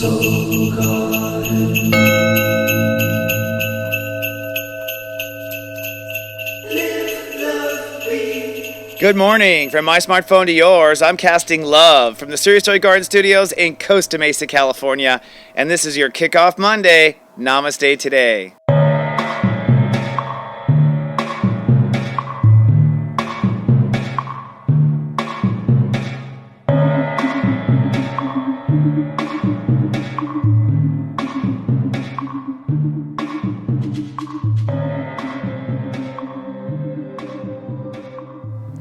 Good morning. From my smartphone to yours, I'm casting love from the Serious Story Garden Studios in Costa Mesa, California. And this is your Kickoff Monday, Namaste today.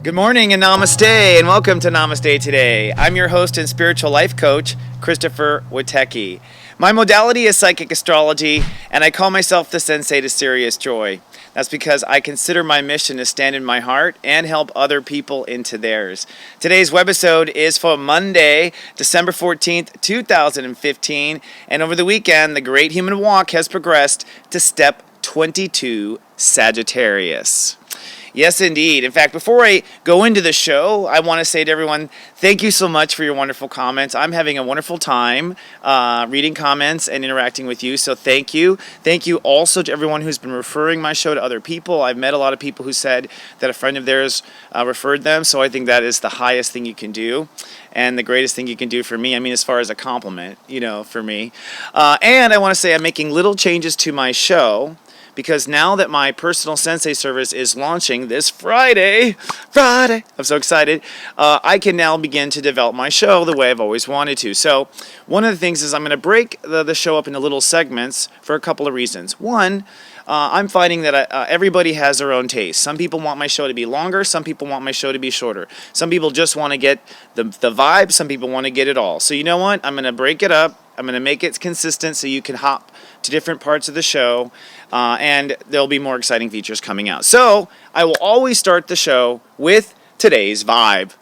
Good morning and Namaste, and welcome to Namaste Today. I'm your host and spiritual life coach, stepº22. My modality is psychic astrology, and I call myself the sensei to serious joy. That's because I consider my mission to stand in my heart and help other people into theirs. Today's webisode is for Monday, December 14th, 2015, and over the weekend, the Great Human Walk has progressed to step 22, Sagittarius. Yes, indeed. In fact, before I go into the show, I want to say to everyone, thank you so much for your wonderful comments. I'm having a wonderful time reading comments and interacting with you, so thank you. Thank you also to everyone who's been referring my show to other people. I've met a lot of people who said that a friend of theirs referred them, so I think that is the highest thing you can do and the greatest thing you can do for me. I mean, as far as a compliment, for me. And I want to say I'm making little changes to my show, because now that my personal sensei service is launching this Friday, I'm so excited, I can now begin to develop my show the way I've always wanted to. So one of the things is I'm going to break the show up into little segments for a couple of reasons. One, I'm finding that everybody has their own taste. Some people want my show to be longer. Some people want my show to be shorter. Some people just want to get the vibe. Some people want to get it all. So you know what? I'm going to break it up. I'm going to make it consistent so you can hop to different parts of the show, and there'll be more exciting features coming out. So I will always start the show with today's vibe.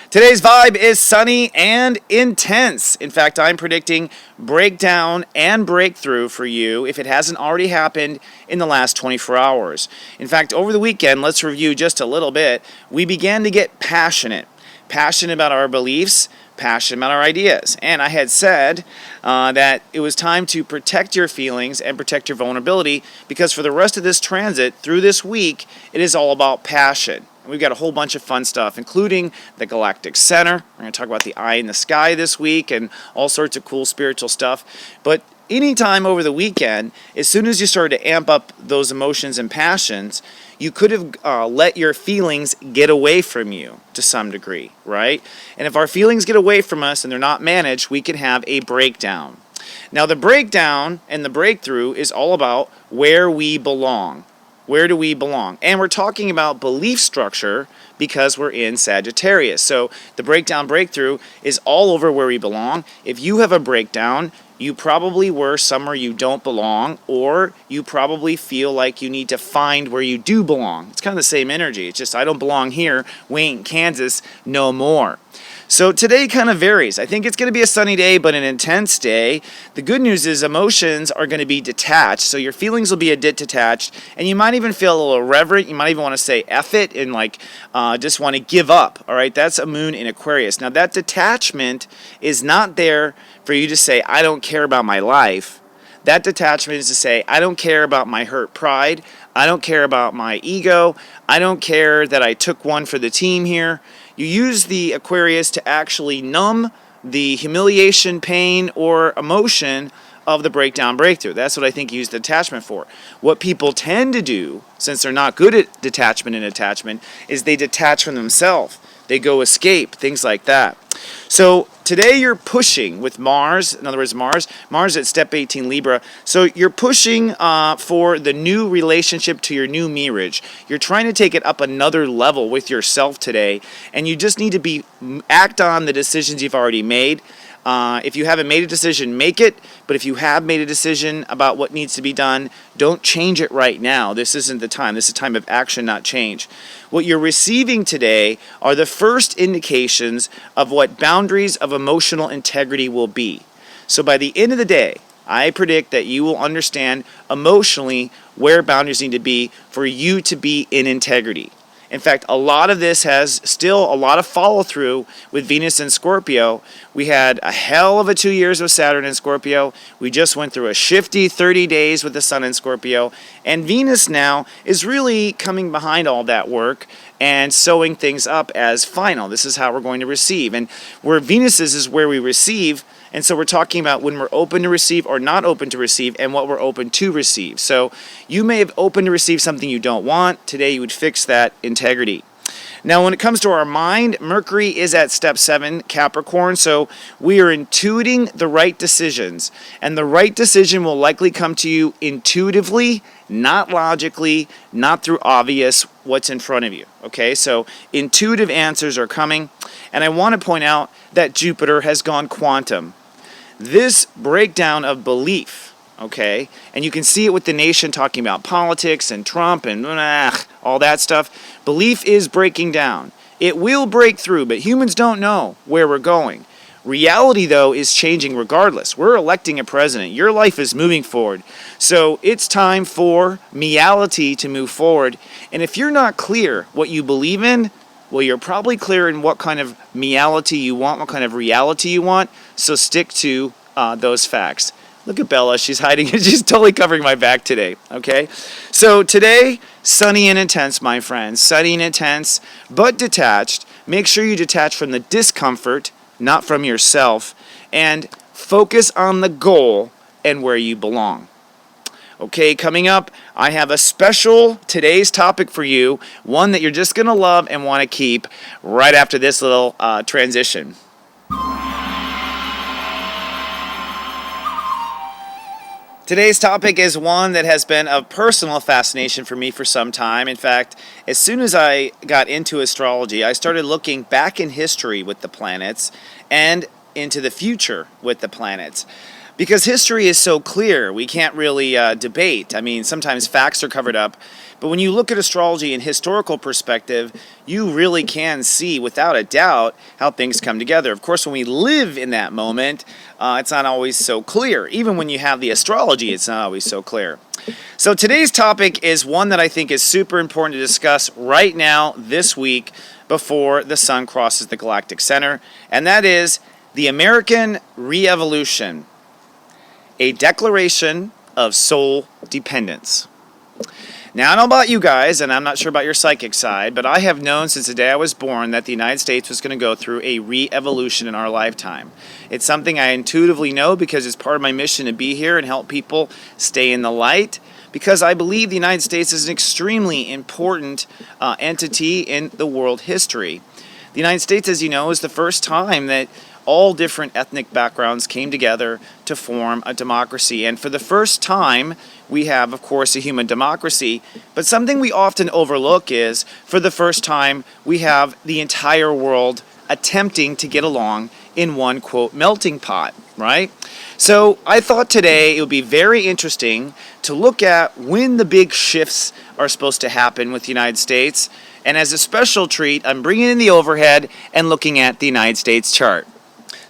Today's vibe is sunny and intense. In fact, I'm predicting breakdown and breakthrough for you if it hasn't already happened in the last 24 hours. In fact, over the weekend, let's review just a little bit, we began to get passionate about our beliefs, passionate about our ideas. And I had said that it was time to protect your feelings and protect your vulnerability, because for the rest of this transit through this week, it is all about passion. We've got a whole bunch of fun stuff, including the Galactic Center. We're going to talk about the eye in the sky this week and all sorts of cool spiritual stuff. But anytime over the weekend, as soon as you started to amp up those emotions and passions, you could have let your feelings get away from you to some degree, right? And if our feelings get away from us and they're not managed, we can have a breakdown. Now, the breakdown and the breakthrough is all about where we belong. Where do we belong? And we're talking about belief structure because we're in Sagittarius. So the breakdown breakthrough is all over where we belong. If you have a breakdown, you probably were somewhere you don't belong, or you probably feel like you need to find where you do belong. It's kind of the same energy. It's just, I don't belong here. We ain't Kansas no more. So today kind of varies. I think it's going to be a sunny day, but an intense day. The good news is emotions are going to be detached, so your feelings will be a bit detached, and you might even feel a little irreverent. You might even want to say F it and just want to give up, all right? That's a moon in Aquarius. Now, that detachment is not there for you to say, I don't care about my life. That detachment is to say, I don't care about my hurt pride. I don't care about my ego. I don't care that I took one for the team here. You use the Aquarius to actually numb the humiliation, pain, or emotion of the breakdown breakthrough. That's what I think you use the attachment for. What people tend to do, since they're not good at detachment and attachment, is they detach from themselves. They go escape, things like that. So today you're pushing with Mars, in other words, Mars at step 18 Libra. So you're pushing for the new relationship to your new marriage. You're trying to take it up another level with yourself today, and you just need to act on the decisions you've already made. If you haven't made a decision, make it. But if you have made a decision about what needs to be done, don't change it right now. This isn't the time. This is a time of action, not change. What you're receiving today are the first indications of what boundaries of emotional integrity will be. So by the end of the day, I predict that you will understand emotionally where boundaries need to be for you to be in integrity. In fact, a lot of this has still a lot of follow through with Venus in Scorpio. We had a hell of a 2 years with Saturn in Scorpio. We just went through a shifty 30 days with the Sun in Scorpio. And Venus now is really coming behind all that work and sewing things up as final. This is how we're going to receive. And where Venus is where we receive. And so we're talking about when we're open to receive or not open to receive and what we're open to receive. So you may have opened to receive something you don't want. Today you would fix that integrity. Now when it comes to our mind, Mercury is at step 7, Capricorn, so we are intuiting the right decisions. And the right decision will likely come to you intuitively, not logically, not through obvious what's in front of you. Okay, so intuitive answers are coming. And I want to point out that Jupiter has gone quantum. This breakdown of belief, okay, and you can see it with the nation talking about politics and Trump and all that stuff. Belief is breaking down. It will break through, but humans don't know where we're going. Reality, though, is changing regardless. We're electing a president. Your life is moving forward. So it's time for reality to move forward. And if you're not clear what you believe in, well, you're probably clear in what kind of reality you want, what kind of reality you want, so stick to those facts. Look at Bella, she's hiding, she's totally covering my back today, okay? So today, sunny and intense, my friends, sunny and intense, but detached. Make sure you detach from the discomfort, not from yourself, and focus on the goal and where you belong. Okay, coming up, I have a special today's topic for you, one that you're just going to love and want to keep right after this little transition. Today's topic is one that has been of personal fascination for me for some time. In fact, as soon as I got into astrology, I started looking back in history with the planets and into the future with the planets. Because history is so clear, we can't really debate. I mean, sometimes facts are covered up. But when you look at astrology in historical perspective, you really can see, without a doubt, how things come together. Of course, when we live in that moment, it's not always so clear. Even when you have the astrology, it's not always so clear. So today's topic is one that I think is super important to discuss right now, this week, before the sun crosses the galactic center. And that is the American Re-Evolution. A declaration of soul dependence. Now, I don't know about you guys, and I'm not sure about your psychic side, but I have known since the day I was born that the United States was going to go through a re-evolution in our lifetime. It's something I intuitively know because it's part of my mission to be here and help people stay in the light, because I believe the United States is an extremely important entity in the world history. The United States, as you know, is the first time that all different ethnic backgrounds came together to form a democracy. And for the first time, we have, of course, a human democracy. But something we often overlook is, for the first time, we have the entire world attempting to get along in one, quote, melting pot, right? So I thought today it would be very interesting to look at when the big shifts are supposed to happen with the United States. And as a special treat, I'm bringing in the overhead and looking at the United States chart.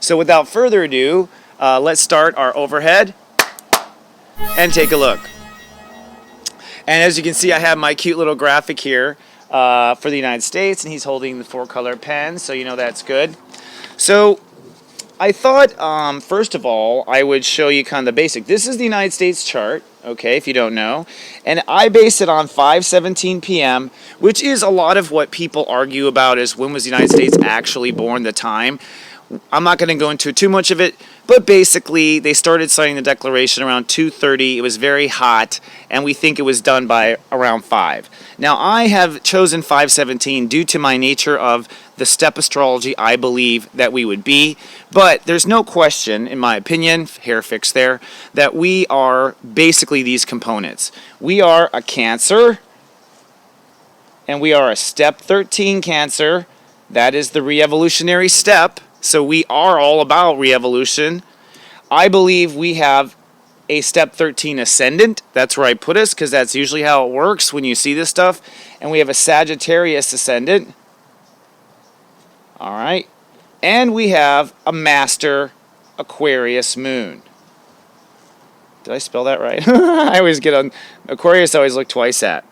So without further ado, let's start our overhead and take a look. And as you can see, I have my cute little graphic here for the United States, and he's holding the 4-color pen, so you know that's good. So I thought, first of all, I would show you kind of the basic. This is the United States chart, okay, if you don't know. And I base it on 5:17 p.m., which is a lot of what people argue about is when was the United States actually born, the time. I'm not going to go into too much of it, but basically they started signing the declaration around 2:30. It was very hot, and we think it was done by around 5. Now, I have chosen 5:17 due to my nature of the step astrology I believe that we would be, but there's no question, in my opinion, hair fix there, that we are basically these components. We are a Cancer, and we are a step 13 Cancer. That is the re-evolutionary step. So we are all about re-evolution. I believe we have a step 13 ascendant. That's where I put us, because that's usually how it works when you see this stuff. And we have a Sagittarius ascendant. All right. And we have a master Aquarius moon. Did I spell that right? I always get on Aquarius, I always look twice at.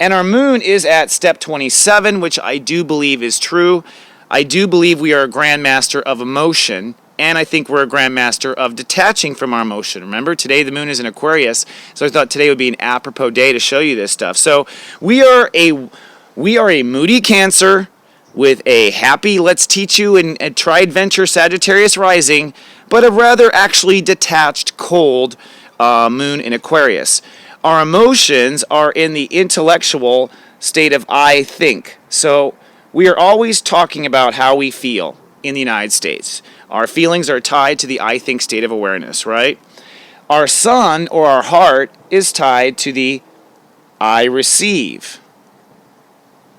And our moon is at step 27, which I do believe is true. I do believe we are a grandmaster of emotion, and I think we're a grandmaster of detaching from our emotion. Remember, today the moon is in Aquarius, so I thought today would be an apropos day to show you this stuff. So we are a moody Cancer with a happy let's teach you and try adventure Sagittarius rising, but a rather actually detached, cold moon in Aquarius. Our emotions are in the intellectual state of I think. So we are always talking about how we feel in the United States. Our feelings are tied to the I think state of awareness, right? Our sun or our heart is tied to the I receive,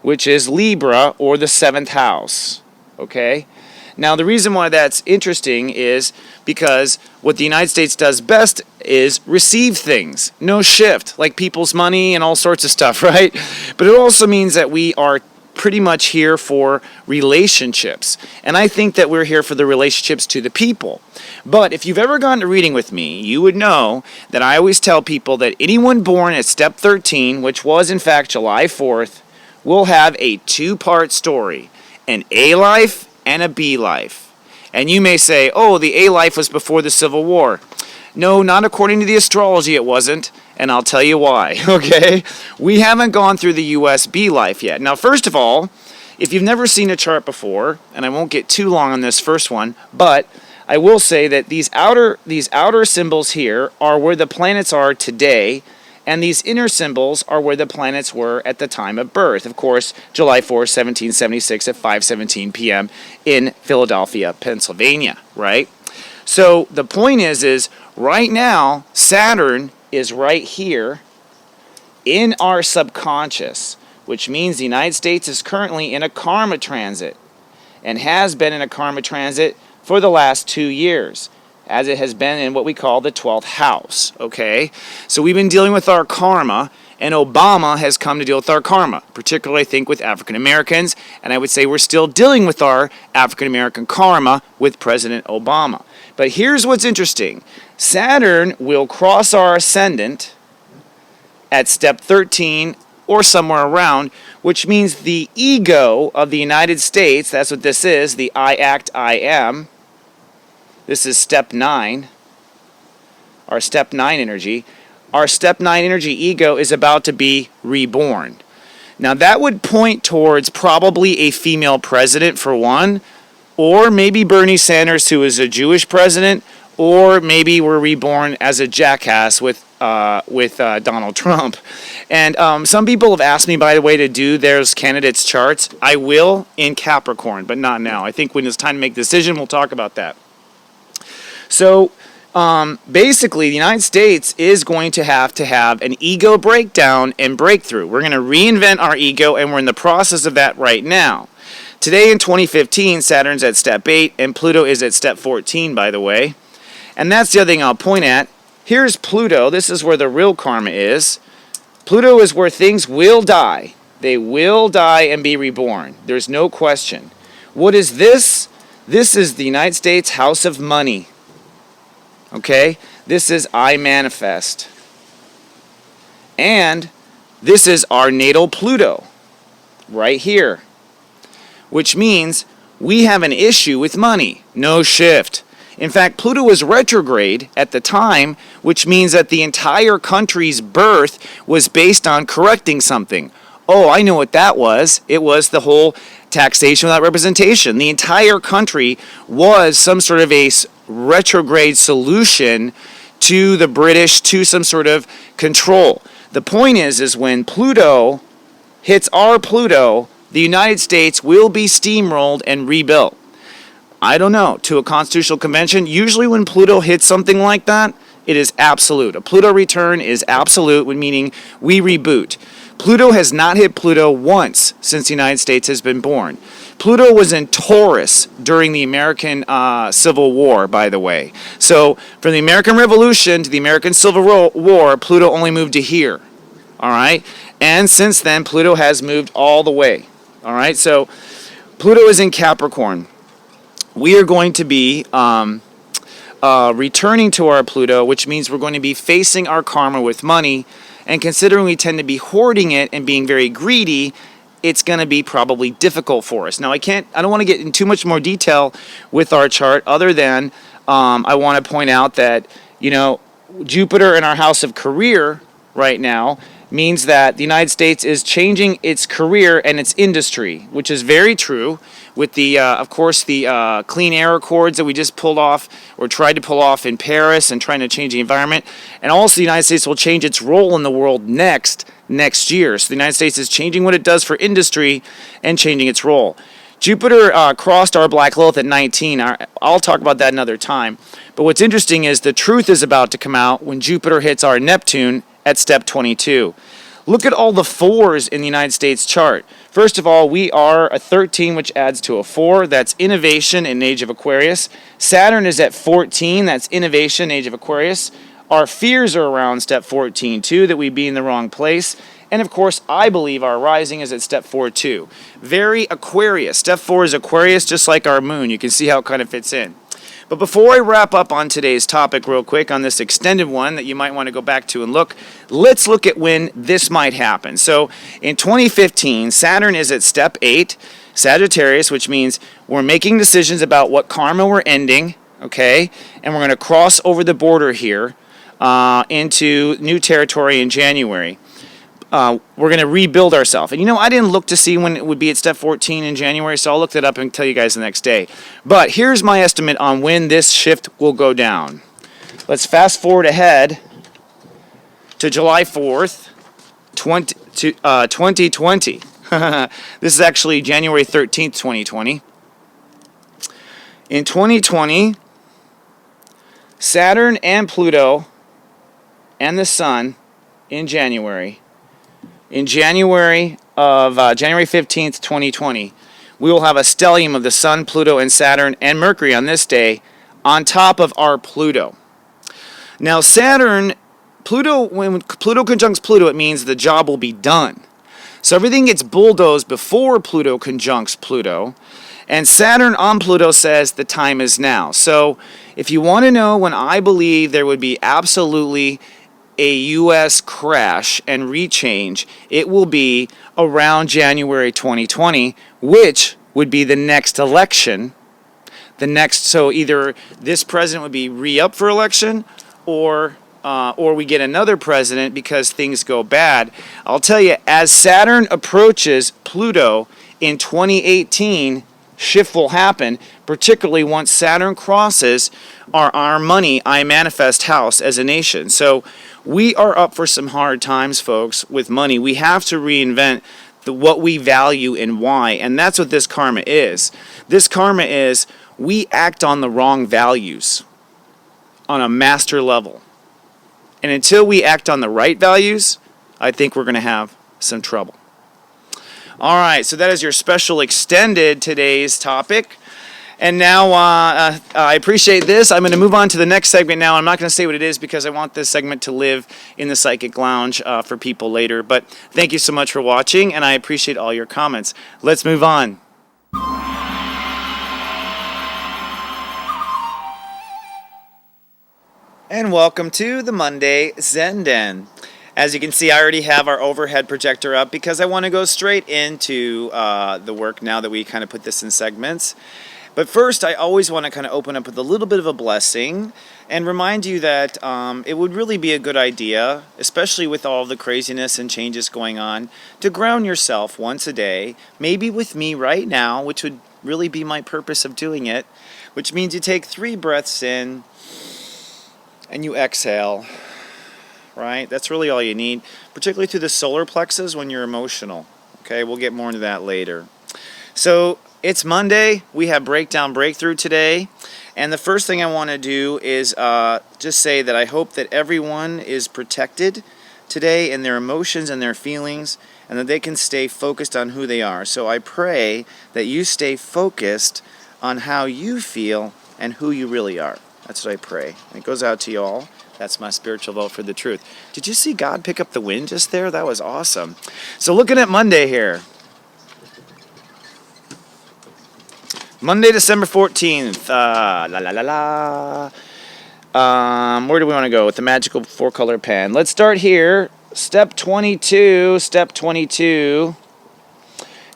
which is Libra or the 7th house, okay? Now, the reason why that's interesting is because what the United States does best is receive things. No shift, like people's money and all sorts of stuff, right? But it also means that we are pretty much here for relationships. And I think that we're here for the relationships to the people. But if you've ever gone to reading with me, you would know that I always tell people that anyone born at step 13, which was in fact July 4th, will have a two-part story, an A life and a B life. And you may say, oh, the A life was before the Civil War. No, not according to the astrology it wasn't, and I'll tell you why, okay? We haven't gone through the US B life yet. Now, first of all, if you've never seen a chart before, and I won't get too long on this first one, but I will say that these outer symbols here are where the planets are today, and these inner symbols are where the planets were at the time of birth. Of course, July 4, 1776 at 5:17 p.m. in Philadelphia, Pennsylvania, right? So the point is right now, Saturn is right here in our subconscious, which means the United States is currently in a karma transit and has been in a karma transit for the last 2 years, as it has been in what we call the 12th house, okay? So we've been dealing with our karma, and Obama has come to deal with our karma, particularly, I think, with African Americans, and I would say we're still dealing with our African American karma with President Obama. But here's what's interesting. Saturn will cross our ascendant at step 13 or somewhere around, which means the ego of the United States, that's what this is, the I act, I am. This is step 9, our step 9 energy. Our step 9 energy ego is about to be reborn. Now that would point towards probably a female president for one, or maybe Bernie Sanders, who is a Jewish president, or maybe we're reborn as a jackass with Donald Trump. And some people have asked me, by the way, to do those candidates' charts. I will in Capricorn, but not now. I think when it's time to make a decision, we'll talk about that. So basically, the United States is going to have an ego breakdown and breakthrough. We're going to reinvent our ego, and we're in the process of that right now. Today in 2015, Saturn's at step 8, and Pluto is at step 14, by the way. And that's the other thing I'll point at. Here's Pluto. This is where the real karma is. Pluto is where things will die. They will die and be reborn. There's no question. What is this? This is the United States House of Money. Okay? This is I manifest. And this is our natal Pluto. Right here. Which means we have an issue with money. No shift. In fact, Pluto was retrograde at the time, which means that the entire country's birth was based on correcting something. Oh, I know what that was. It was the whole taxation without representation. The entire country was some sort of a retrograde solution to the British, to some sort of control. The point is when Pluto hits our Pluto, the United States will be steamrolled and rebuilt. I don't know, to a constitutional convention. Usually when Pluto hits something like that, it is absolute. A Pluto return is absolute, meaning we reboot. Pluto has not hit Pluto once since the United States has been born. Pluto was in Taurus during the American Civil War, by the way. So from the American Revolution to the American Civil War, Pluto only moved to here. All right? And since then, Pluto has moved all the way. All right? So Pluto is in Capricorn. We are going to be returning to our Pluto, which means we're going to be facing our karma with money. And considering we tend to be hoarding it and being very greedy, it's going to be probably difficult for us. Now, I don't want to get in too much more detail with our chart other than I want to point out that, Jupiter in our house of career right now means that the United States is changing its career and its industry, which is very true with the, of course, the clean air accords that we just pulled off or tried to pull off in Paris and trying to change the environment. And also the United States will change its role in the world next year. So the United States is changing what it does for industry and changing its role. Jupiter crossed our black Lilith at 19. I'll talk about that another time. But what's interesting is the truth is about to come out when Jupiter hits our Neptune at step 22. Look at all the 4s in the United States chart. First of all, we are a 13, which adds to a 4. That's innovation in Age of Aquarius. Saturn is at 14. That's innovation, Age of Aquarius. Our fears are around step 14 too, that we be in the wrong place. And of course, I believe our rising is at step 4 too. Very Aquarius. Step 4 is Aquarius, just like our moon. You can see how it kind of fits in. But before I wrap up on today's topic real quick on this extended one that you might want to go back to and look, let's look at when this might happen. So in 2015, Saturn is at step 8, Sagittarius, which means we're making decisions about what karma we're ending, okay? And we're going to cross over the border here into new territory in January. We're going to rebuild ourselves. And I didn't look to see when it would be at step 14 in January, so I'll look that up and tell you guys the next day. But here's my estimate on when this shift will go down. Let's fast forward ahead to July 4th, 2020. This is actually January 13th, 2020. In 2020, Saturn and Pluto and the Sun in January. In January 15th, 2020, we will have a stellium of the Sun, Pluto, and Saturn and Mercury on this day on top of our Pluto. Now, when Pluto conjuncts Pluto, it means the job will be done. So everything gets bulldozed before Pluto conjuncts Pluto. And Saturn on Pluto says the time is now. So if you want to know when I believe there would be absolutely a U.S. crash and rechange, it will be around January 2020, which would be the next election. So either this president would be re-up for election, or we get another president because things go bad. I'll tell you, as Saturn approaches Pluto in 2018, shift will happen, particularly once Saturn crosses our money, I manifest house as a nation. So we are up for some hard times, folks, with money. We have to reinvent what we value and why, and that's what this karma is. This karma is we act on the wrong values on a master level. And until we act on the right values, I think we're going to have some trouble. All right, so that is your special extended today's topic. And now I appreciate this. I'm going to move on to the next segment now. I'm not going to say what it is because I want this segment to live in the Psychic Lounge for people later. But thank you so much for watching, and I appreciate all your comments. Let's move on. And welcome to the Monday Zen Den. As you can see, I already have our overhead projector up because I want to go straight into the work now that we kind of put this in segments. But first, I always want to kind of open up with a little bit of a blessing and remind you that it would really be a good idea, especially with all the craziness and changes going on, to ground yourself once a day, maybe with me right now, which would really be my purpose of doing it, which means you take 3 breaths in and you exhale, right? That's really all you need, particularly through the solar plexus when you're emotional. Okay, we'll get more into that later. So it's Monday. We have Breakdown Breakthrough today. And the first thing I want to do is just say that I hope that everyone is protected today in their emotions and their feelings, and that they can stay focused on who they are. So I pray that you stay focused on how you feel and who you really are. That's what I pray. And it goes out to you all. That's my spiritual vote for the truth. Did you see God pick up the wind just there? That was awesome. So looking at Monday here. Monday, December 14th. Where do we want to go with the magical 4-color pen? Let's start here step 22.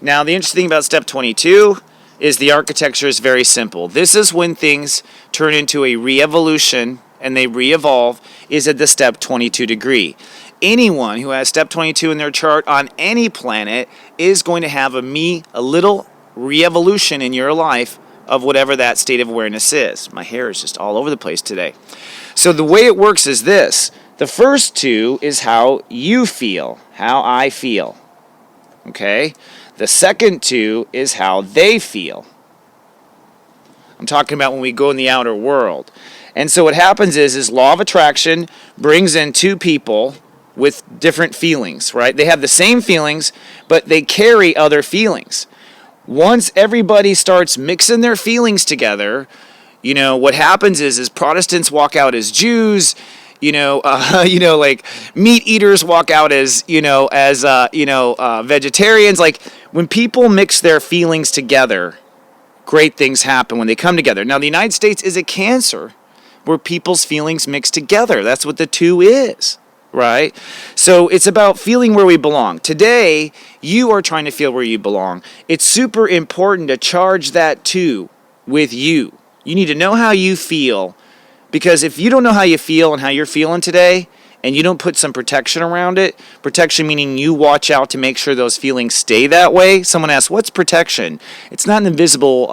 Now, the interesting thing about step 22 is the architecture is very simple. This is when things turn into a re-evolution and they re-evolve, is at the step 22 degree. Anyone who has step 22 in their chart on any planet is going to have a little re-evolution in your life of whatever that state of awareness is. My hair is just all over the place today. So the way it works is this. The first two is how you feel, how I feel. Okay? The second two is how they feel. I'm talking about when we go in the outer world. And so what happens is law of attraction brings in two people with different feelings, right? They have the same feelings, but they carry other feelings. Once everybody starts mixing their feelings together, what happens is Protestants walk out as Jews, like meat eaters walk out as vegetarians. Like when people mix their feelings together, great things happen when they come together. Now, the United States is a cancer where people's feelings mix together. That's what the two is, right? So it's about feeling where we belong. Today, you are trying to feel where you belong. It's super important to charge that two with you. You need to know how you feel, because if you don't know how you feel and how you're feeling today, and you don't put some protection around it, protection meaning you watch out to make sure those feelings stay that way. Someone asks, what's protection? It's not an invisible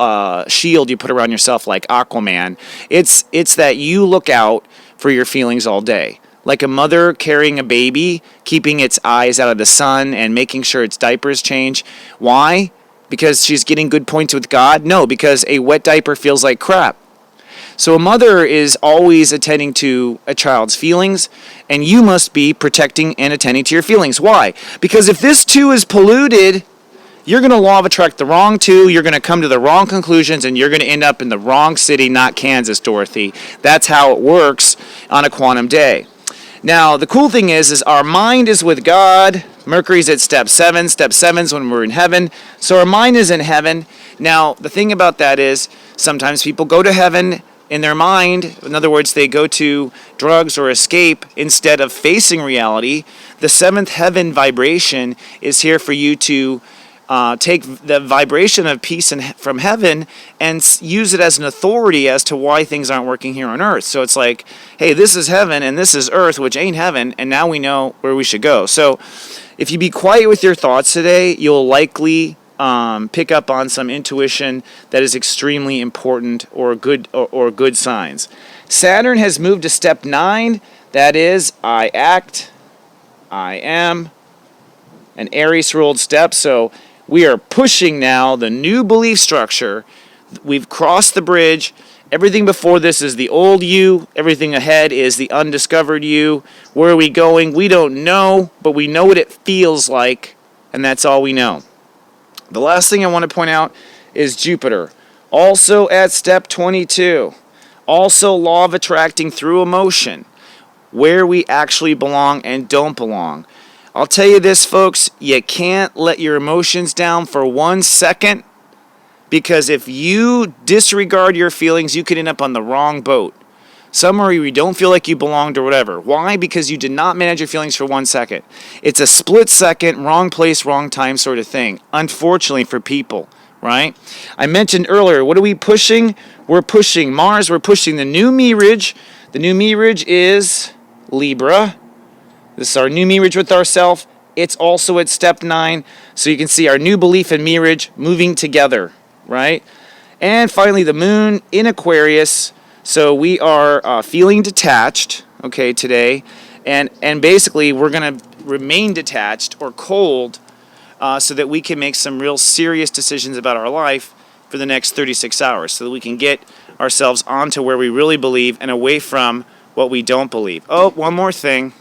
shield you put around yourself like Aquaman. It's that you look out for your feelings all day. Like a mother carrying a baby, keeping its eyes out of the sun and making sure its diapers change. Why? Because she's getting good points with God? No, because a wet diaper feels like crap. So a mother is always attending to a child's feelings, and you must be protecting and attending to your feelings. Why? Because if this two is polluted, you're going to law of attract the wrong two, you're going to come to the wrong conclusions, and you're going to end up in the wrong city, not Kansas, Dorothy. That's how it works on a quantum day. Now, the cool thing is our mind is with God. Mercury's at step 7. Step 7's when we're in heaven. So our mind is in heaven. Now, the thing about that is sometimes people go to heaven in their mind. In other words, they go to drugs or escape instead of facing reality. The seventh heaven vibration is here for you to take the vibration of peace from heaven and use it as an authority as to why things aren't working here on earth. So it's like, hey, this is heaven and this is earth, which ain't heaven, and now we know where we should go. So if you be quiet with your thoughts today, you'll likely pick up on some intuition that is extremely important or good signs. Saturn has moved to step 9. That is, I act, I am, an Aries ruled step. So we are pushing now the new belief structure. We've crossed the bridge. Everything before this is the old you. Everything ahead is the undiscovered you. Where are we going? We don't know, but we know what it feels like, and that's all we know. The last thing I want to point out is Jupiter, also at step 22. Also law of attracting through emotion, where we actually belong and don't belong. I'll tell you this, folks, you can't let your emotions down for 1 second, because if you disregard your feelings, you could end up on the wrong boat. Somewhere where you don't feel like you belonged or whatever. Why? Because you did not manage your feelings for 1 second. It's a split second, wrong place, wrong time sort of thing, unfortunately for people, right? I mentioned earlier, what are we pushing? We're pushing Mars, we're pushing the new mirage. The new mirage is Libra. This is our new mirage with ourselves. It's also at step 9. So you can see our new belief in mirage moving together, right? And finally, the moon in Aquarius. So we are feeling detached, okay, today. And basically, we're going to remain detached or cold so that we can make some real serious decisions about our life for the next 36 hours, so that we can get ourselves onto where we really believe and away from what we don't believe. Oh, one more thing.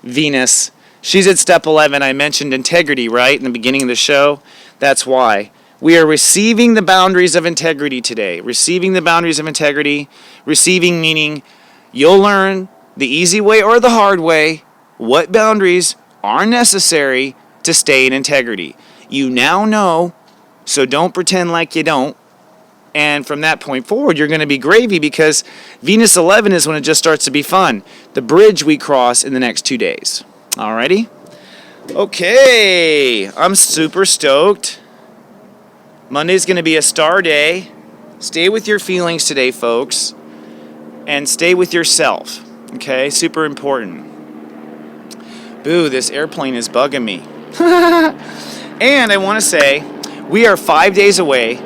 Venus. She's at step 11. I mentioned integrity, right, in the beginning of the show. That's why. We are receiving the boundaries of integrity today. Receiving the boundaries of integrity. Receiving meaning you'll learn the easy way or the hard way what boundaries are necessary to stay in integrity. You now know, so don't pretend like you don't. And from that point forward, you're going to be gravy, because Venus 11 is when it just starts to be fun. The bridge we cross in the next 2 days. Alrighty. Okay, I'm super stoked. Monday's going to be a star day. Stay with your feelings today, folks, and stay with yourself. Okay, super important. Boo, this airplane is bugging me. And I want to say, we are 5 days away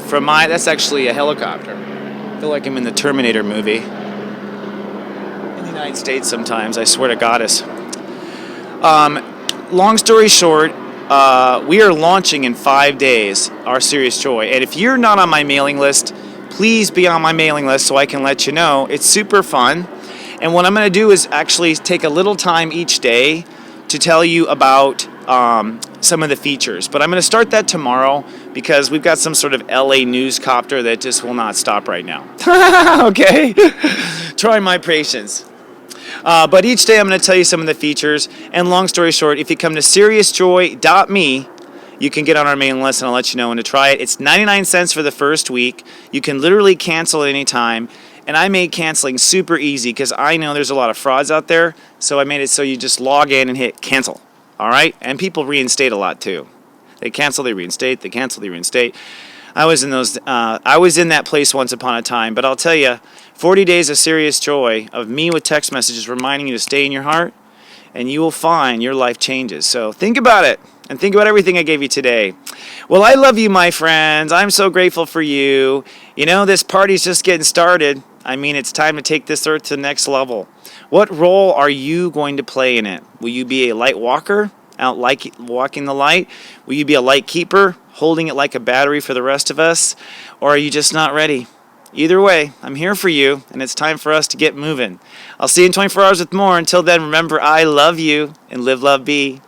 from that's actually a helicopter. I feel like I'm in the Terminator movie. In the United States sometimes, I swear to goddess. Long story short, we are launching in 5 days our Serious Joy. And if you're not on my mailing list, please be on my mailing list so I can let you know. It's super fun. And what I'm going to do is actually take a little time each day to tell you about some of the features. But I'm going to start that tomorrow because we've got some sort of LA news copter that just will not stop right now. Okay? Try my patience. But each day I'm going to tell you some of the features. And long story short, if you come to seriousjoy.me, you can get on our mailing list and I'll let you know when to try it. It's 99 cents for the first week. You can literally cancel at any time. And I made canceling super easy because I know there's a lot of frauds out there. So I made it so you just log in and hit cancel. All right? And people reinstate a lot too. They cancel, they reinstate, they cancel, they reinstate. I was in that place once upon a time. But I'll tell you, 40 days of serious joy of me with text messages reminding you to stay in your heart, and you will find your life changes. So think about it, and think about everything I gave you today. Well, I love you, my friends. I'm so grateful for you. You know, this party's just getting started. I mean, it's time to take this earth to the next level. What role are you going to play in it? Will you be a light walker, out walking the light? Will you be a light keeper, holding it like a battery for the rest of us? Or are you just not ready? Either way, I'm here for you, and it's time for us to get moving. I'll see you in 24 hours with more. Until then, remember, I love you, and live, love, be.